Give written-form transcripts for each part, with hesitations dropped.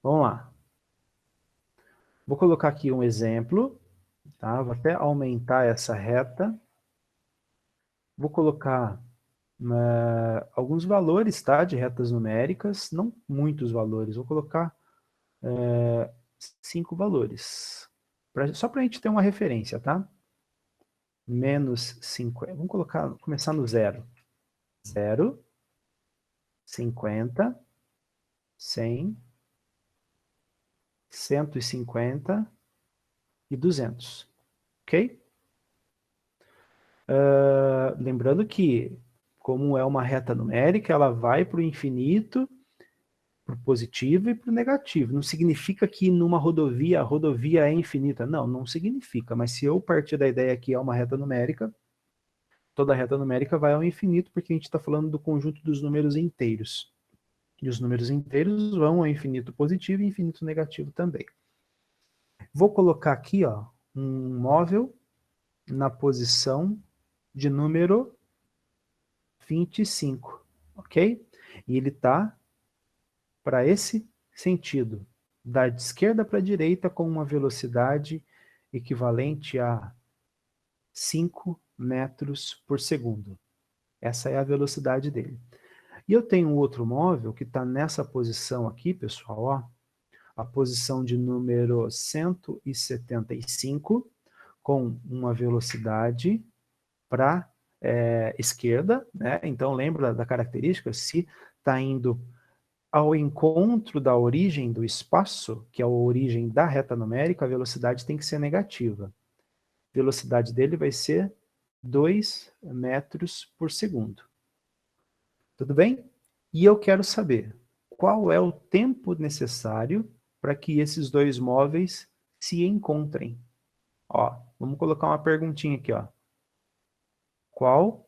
Vamos lá. Vou colocar aqui um exemplo, tá? Vou até aumentar essa reta. Vou colocar alguns valores, tá? De retas numéricas, não muitos valores. Vou colocar 5 valores. Só para a gente ter uma referência, tá? Menos 50. Vamos começar no zero. 0, 50, 100, 150 e 200. Ok? Lembrando que, como é uma reta numérica, ela vai para o infinito, para o positivo e para o negativo. Não significa que numa rodovia, a rodovia é infinita. Não, não significa. Mas se eu partir da ideia que é uma reta numérica, toda reta numérica vai ao infinito, porque a gente está falando do conjunto dos números inteiros. E os números inteiros vão ao infinito positivo e infinito negativo também. Vou colocar aqui, ó, um móvel na posição de número 25, ok? E ele está para esse sentido, da esquerda para a direita com uma velocidade equivalente a 5 metros por segundo. Essa é a velocidade dele. E eu tenho um outro móvel que está nessa posição aqui, pessoal, ó, a posição de número 175, com uma velocidade para esquerda, né? Então lembra da característica, se está indo ao encontro da origem do espaço, que é a origem da reta numérica, a velocidade tem que ser negativa. A velocidade dele vai ser 2 metros por segundo. Tudo bem? E eu quero saber qual é o tempo necessário para que esses dois móveis se encontrem. Ó, vamos colocar uma perguntinha aqui, ó. Qual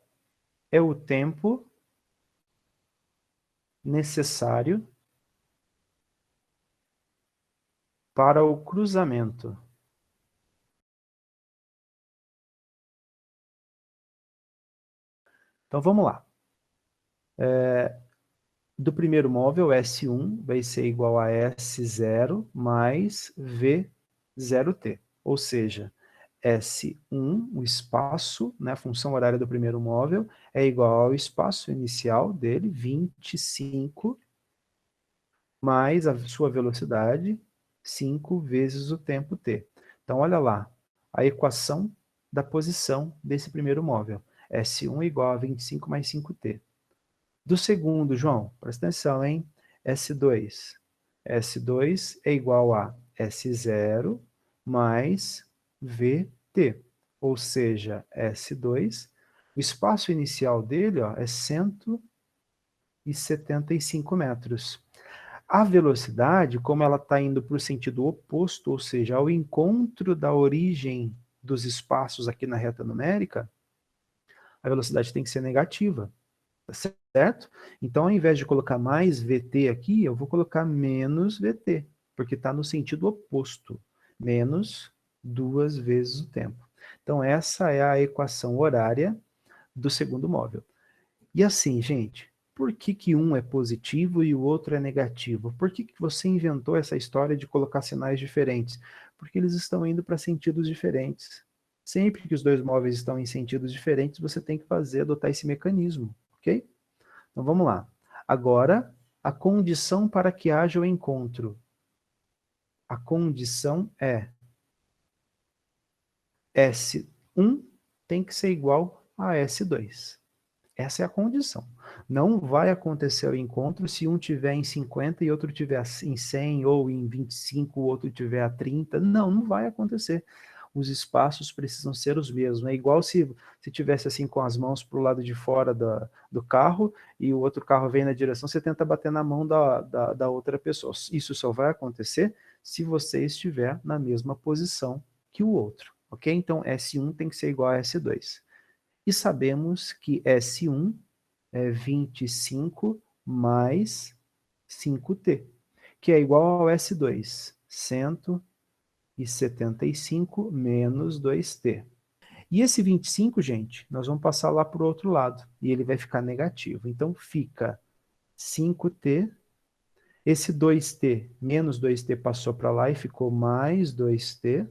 é o tempo necessário para o cruzamento? Então vamos lá. Do primeiro móvel, S1 vai ser igual a S0 mais V0t. Ou seja, S1, o espaço, né, a função horária do primeiro móvel, é igual ao espaço inicial dele, 25, mais a sua velocidade, 5 vezes o tempo t. Então, olha lá, a equação da posição desse primeiro móvel. S1 igual a 25 mais 5t. Do segundo, João, presta atenção, hein? S2. S2 é igual a S0 mais VT. Ou seja, S2, o espaço inicial dele, ó, é 175 metros. A velocidade, como ela está indo para o sentido oposto, ou seja, ao encontro da origem dos espaços aqui na reta numérica, a velocidade tem que ser negativa. Certo? Então, ao invés de colocar mais VT aqui, eu vou colocar menos VT, porque está no sentido oposto. Menos 2 vezes o tempo. Então, essa é a equação horária do segundo móvel. E assim, gente, por que, que um é positivo e o outro é negativo? Por que, que você inventou essa história de colocar sinais diferentes? Porque eles estão indo para sentidos diferentes. Sempre que os dois móveis estão em sentidos diferentes, você tem que adotar esse mecanismo, ok? Então vamos lá. Agora, a condição para que haja o encontro. A condição é S1 tem que ser igual a S2. Essa é a condição. Não vai acontecer o encontro se um tiver em 50 e outro tiver em 100, ou em 25, o outro tiver a 30. Não, não vai acontecer. Os espaços precisam ser os mesmos. É igual se tivesse assim com as mãos para o lado de fora do carro e o outro carro vem na direção, você tenta bater na mão da outra pessoa. Isso só vai acontecer se você estiver na mesma posição que o outro. Ok? Então, S1 tem que ser igual a S2. E sabemos que S1 é 25 mais 5t, que é igual ao S2, 175 menos 2t. E esse 25, gente, nós vamos passar lá para o outro lado, e ele vai ficar negativo. Então fica 5t Esse 2t menos 2t passou para lá e ficou mais 2t,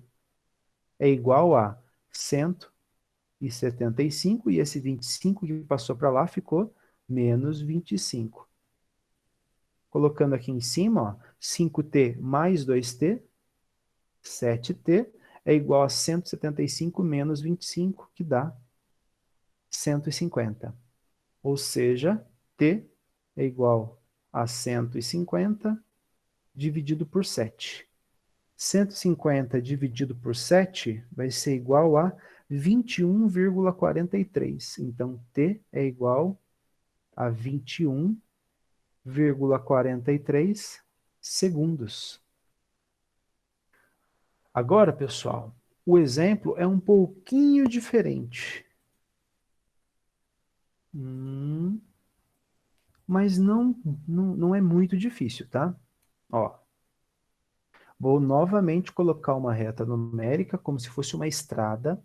é igual a 175, e esse 25 que passou para lá ficou menos 25. Colocando aqui em cima, ó, 5t mais 2t, 7t, é igual a 175 menos 25, que dá 150. Ou seja, t é igual a 150 dividido por 7. 150 dividido por 7 vai ser igual a 21,43. Então, t é igual a 21,43 segundos. Agora, pessoal, o exemplo é um pouquinho diferente. Mas não é muito difícil, tá? Ó, vou novamente colocar uma reta numérica como se fosse uma estrada.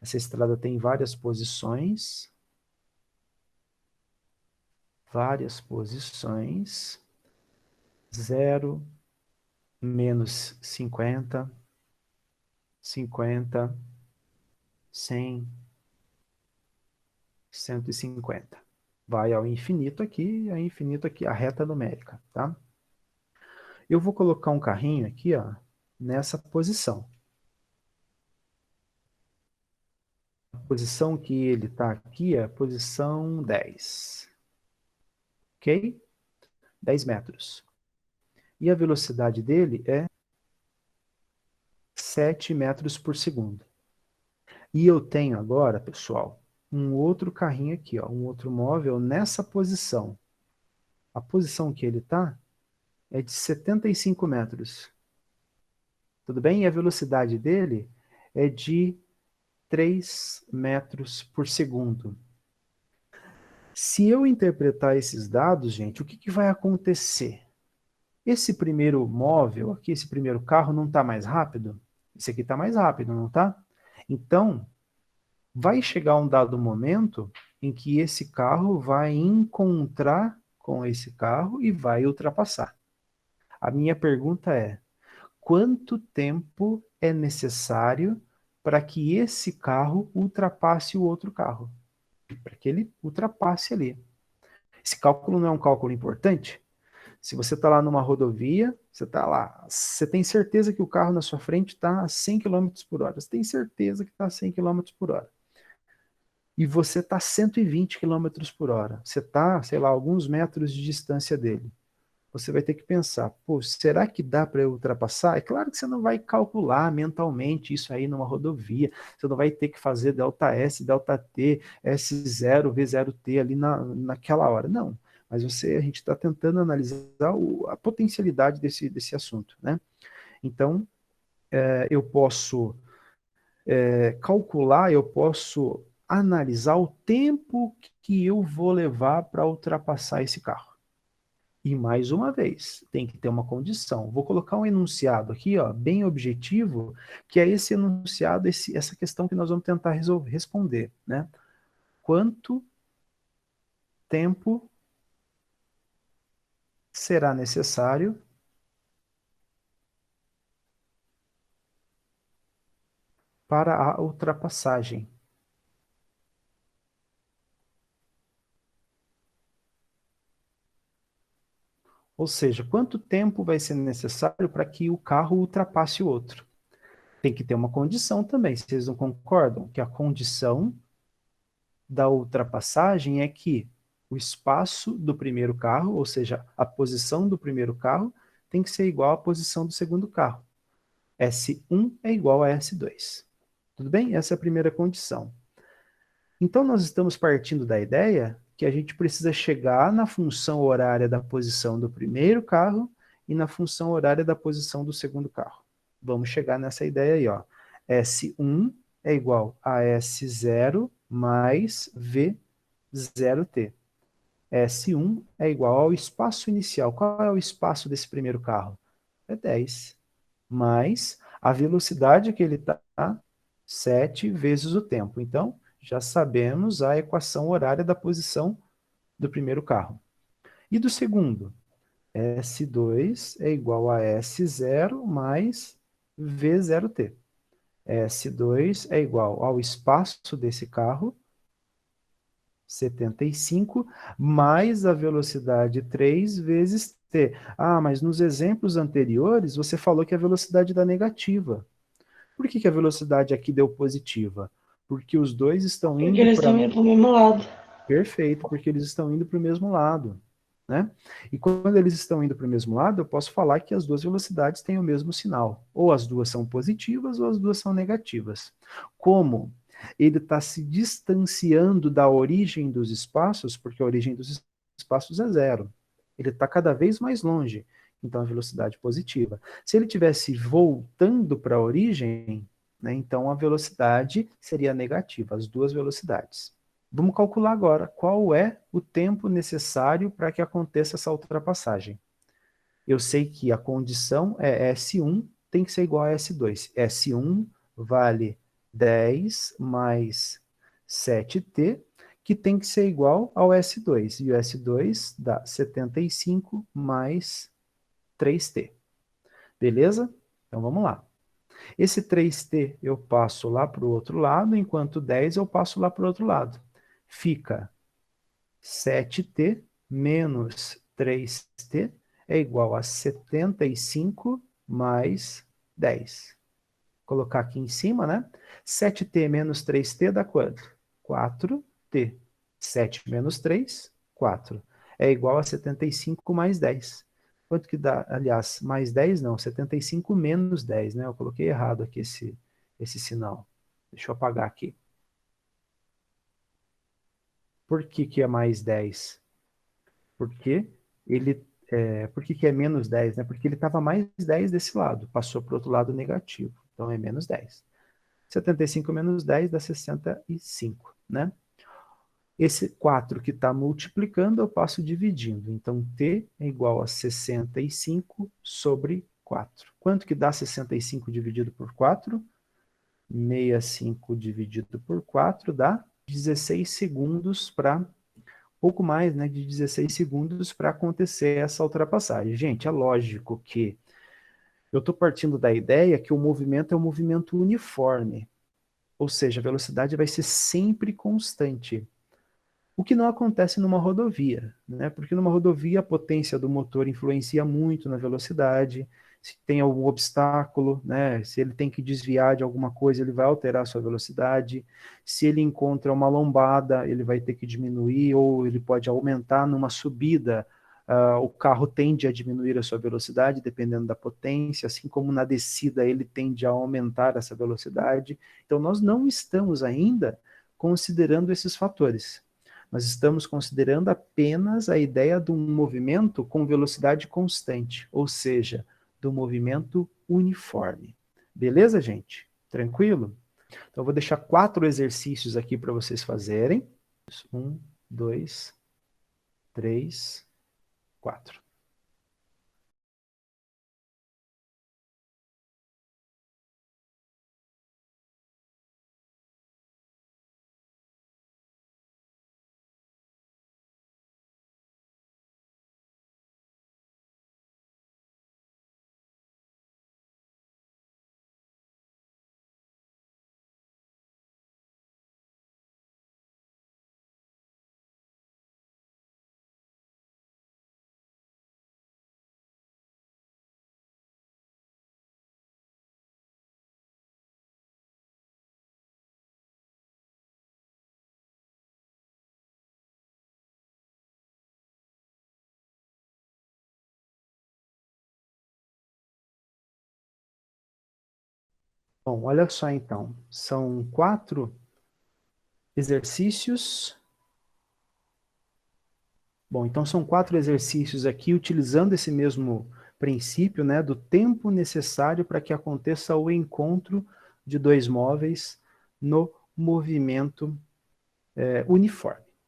Essa estrada tem várias posições. Várias posições. 0, menos 50, 50, 100, 150. Vai ao infinito aqui, a reta numérica, tá? Eu vou colocar um carrinho aqui, ó, nessa posição. A posição que ele está aqui é a posição 10. Ok? 10 metros. E a velocidade dele é 7 metros por segundo. E eu tenho agora, pessoal, um outro carrinho aqui, ó, um outro móvel nessa posição. A posição que ele está é de 75 metros. Tudo bem? E a velocidade dele é de 3 metros por segundo. Se eu interpretar esses dados, gente, o que vai acontecer? Esse primeiro móvel aqui, esse primeiro carro, não está mais rápido? Esse aqui está mais rápido, não está? Então, vai chegar um dado momento em que esse carro vai encontrar com esse carro e vai ultrapassar. A minha pergunta é: quanto tempo é necessário para que esse carro ultrapasse o outro carro? Para que ele ultrapasse ali. Esse cálculo não é um cálculo importante? Se você está lá numa rodovia, você está lá, você tem certeza que o carro na sua frente está a 100 km por hora. Você tem certeza que está a 100 km por hora. E você está a 120 km por hora. Você está, sei lá, alguns metros de distância dele. Você vai ter que pensar, pô, será que dá para eu ultrapassar? É claro que você não vai calcular mentalmente isso aí numa rodovia, você não vai ter que fazer delta S, delta T, S0, V0T ali naquela hora, não. Mas a gente está tentando analisar a potencialidade desse assunto, né? Então, eu posso calcular, eu posso analisar o tempo que eu vou levar para ultrapassar esse carro. E mais uma vez, tem que ter uma condição. Vou colocar um enunciado aqui, ó, bem objetivo, que é esse enunciado, essa questão que nós vamos tentar responder, né? Quanto tempo será necessário para a ultrapassagem? Ou seja, quanto tempo vai ser necessário para que o carro ultrapasse o outro? Tem que ter uma condição também. Vocês não concordam que a condição da ultrapassagem é que o espaço do primeiro carro, ou seja, a posição do primeiro carro, tem que ser igual à posição do segundo carro. S1 é igual a S2. Tudo bem? Essa é a primeira condição. Então, nós estamos partindo da ideia que a gente precisa chegar na função horária da posição do primeiro carro e na função horária da posição do segundo carro. Vamos chegar nessa ideia aí, ó. S1 é igual a S0 mais V0T. S1 é igual ao espaço inicial. Qual é o espaço desse primeiro carro? É 10. Mais a velocidade que ele está, 7 vezes o tempo. Então, já sabemos a equação horária da posição do primeiro carro. E do segundo? S2 é igual a S0 mais V0T. S2 é igual ao espaço desse carro, 75, mais a velocidade 3 vezes t. Ah, mas nos exemplos anteriores você falou que a velocidade dá negativa. Por que a velocidade aqui deu positiva? Porque os dois estão Porque indo eles para... estão indo pro mesmo lado. Perfeito, porque eles estão indo para o mesmo lado, né? E quando eles estão indo para o mesmo lado, eu posso falar que as duas velocidades têm o mesmo sinal. Ou as duas são positivas ou as duas são negativas. Como ele está se distanciando da origem dos espaços, porque a origem dos espaços é zero. Ele está cada vez mais longe, então a velocidade positiva. Se ele estivesse voltando para a origem, né, então a velocidade seria negativa, as duas velocidades. Vamos calcular agora qual é o tempo necessário para que aconteça essa ultrapassagem. Eu sei que a condição é S1 tem que ser igual a S2. S1 vale 10 mais 7t, que tem que ser igual ao S2. E o S2 dá 75 mais 3t. Beleza? Então vamos lá. Esse 3t eu passo lá para o outro lado, enquanto 10 eu passo lá para o outro lado. Fica 7t menos 3t é igual a 75 mais 10. Vou colocar aqui em cima, né? 7t menos 3t dá quanto? 4t. 7 menos 3, 4. É igual a 75 mais 10. Quanto que dá? Aliás, mais 10 não, 75 menos 10, né? Eu coloquei errado aqui esse sinal. Deixa eu apagar aqui. Por que que é mais 10? Porque por que que é menos 10, né? Porque ele estava mais 10 desse lado, passou para o outro lado negativo. Então é menos 10. 75 menos 10 dá 65, né? Esse 4 que está multiplicando, eu passo dividindo. Então, t é igual a 65 sobre 4. Quanto que dá 65 dividido por 4? 65 dividido por 4 dá 16 segundos para pouco mais, né, de 16 segundos para acontecer essa ultrapassagem. Gente, é lógico que eu estou partindo da ideia que o movimento é um movimento uniforme, ou seja, a velocidade vai ser sempre constante. O que não acontece numa rodovia, né? Porque numa rodovia a potência do motor influencia muito na velocidade. Se tem algum obstáculo, né? Se ele tem que desviar de alguma coisa, ele vai alterar a sua velocidade. Se ele encontra uma lombada, ele vai ter que diminuir ou ele pode aumentar numa subida. O carro tende a diminuir a sua velocidade dependendo da potência, assim como na descida ele tende a aumentar essa velocidade. Então nós não estamos ainda considerando esses fatores. Nós estamos considerando apenas a ideia de um movimento com velocidade constante, ou seja, do movimento uniforme. Beleza, gente? Tranquilo? Então, eu vou deixar 4 exercícios aqui para vocês fazerem. 1, 2, 3, 4. Bom, olha só então. São 4 exercícios. Bom, então são 4 exercícios aqui, utilizando esse mesmo princípio, né, do tempo necessário para que aconteça o encontro de dois móveis no movimento uniforme.